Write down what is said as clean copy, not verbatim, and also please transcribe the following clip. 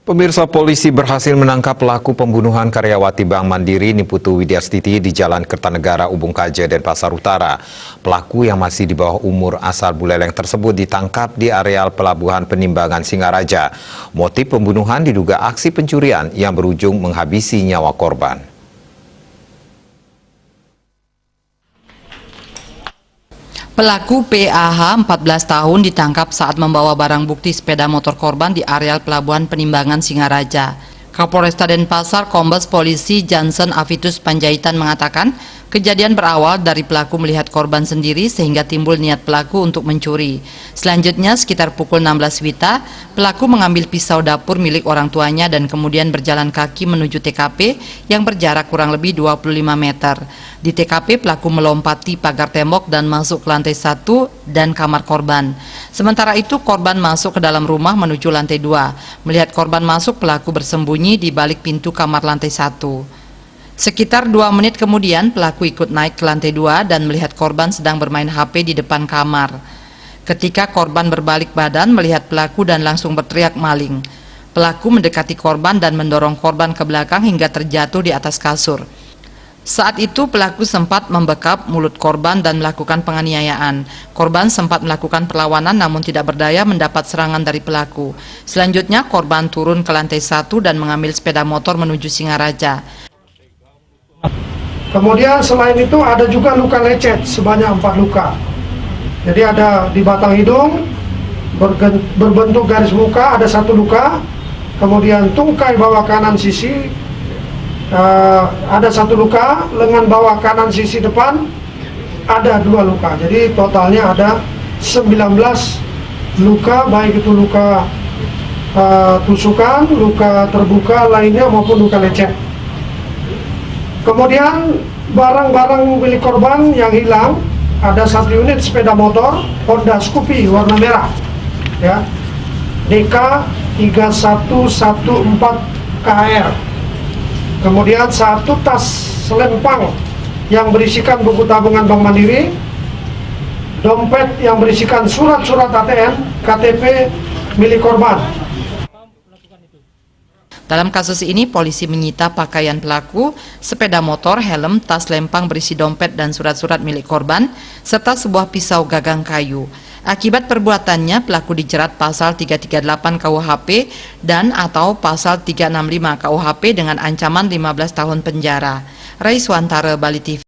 Pemirsa, polisi berhasil menangkap pelaku pembunuhan karyawati Bank Mandiri Niputu Widiastiti di Jalan Kertanegara, Ubung Kaje, Denpasar Utara. Pelaku yang masih di bawah umur asal Buleleng tersebut ditangkap di areal Pelabuhan Penimbangan Singaraja. Motif pembunuhan diduga aksi pencurian yang berujung menghabisi nyawa korban. Pelaku PAH 14 tahun ditangkap saat membawa barang bukti sepeda motor korban di areal Pelabuhan Penimbangan Singaraja. Kapolresta Denpasar Kombes Polisi Johnson Avitus Panjaitan mengatakan, kejadian berawal dari pelaku melihat korban sendiri sehingga timbul niat pelaku untuk mencuri. Selanjutnya sekitar pukul 16 WITA, pelaku mengambil pisau dapur milik orang tuanya dan kemudian berjalan kaki menuju TKP yang berjarak kurang lebih 25 meter. Di TKP pelaku melompati pagar tembok dan masuk ke lantai 1 dan kamar korban. Sementara itu korban masuk ke dalam rumah menuju lantai 2. Melihat korban masuk, pelaku bersembunyi di balik pintu kamar lantai 1. Sekitar 2 menit kemudian pelaku ikut naik ke lantai 2 dan melihat korban sedang bermain HP di depan kamar. Ketika korban berbalik badan melihat pelaku dan langsung berteriak maling. Pelaku mendekati korban dan mendorong korban ke belakang hingga terjatuh di atas kasur. Saat itu pelaku sempat membekap mulut korban dan melakukan penganiayaan. Korban sempat melakukan perlawanan namun tidak berdaya mendapat serangan dari pelaku. Selanjutnya korban turun ke lantai 1 dan mengambil sepeda motor menuju Singaraja. Kemudian selain itu ada juga luka lecet sebanyak 4 luka. Jadi ada di batang hidung berbentuk garis muka ada 1 luka. Kemudian tungkai bawah kanan sisi ada 1 luka, lengan bawah kanan sisi depan ada 2 luka. Jadi totalnya ada 19 luka, baik itu luka tusukan, luka terbuka lainnya maupun luka lecet. Kemudian barang-barang milik korban yang hilang ada 1 unit sepeda motor Honda Scoopy warna merah, ya, DK 3114 KR. Kemudian 1 tas selempang yang berisikan buku tabungan Bank Mandiri, dompet yang berisikan surat-surat ATM, KTP milik korban. Dalam kasus ini polisi menyita pakaian pelaku, sepeda motor, helm, tas lempang berisi dompet dan surat-surat milik korban, serta sebuah pisau gagang kayu. Akibat perbuatannya, pelaku dijerat pasal 338 KUHP dan atau pasal 365 KUHP dengan ancaman 15 tahun penjara. Raiswantara, Bali TV.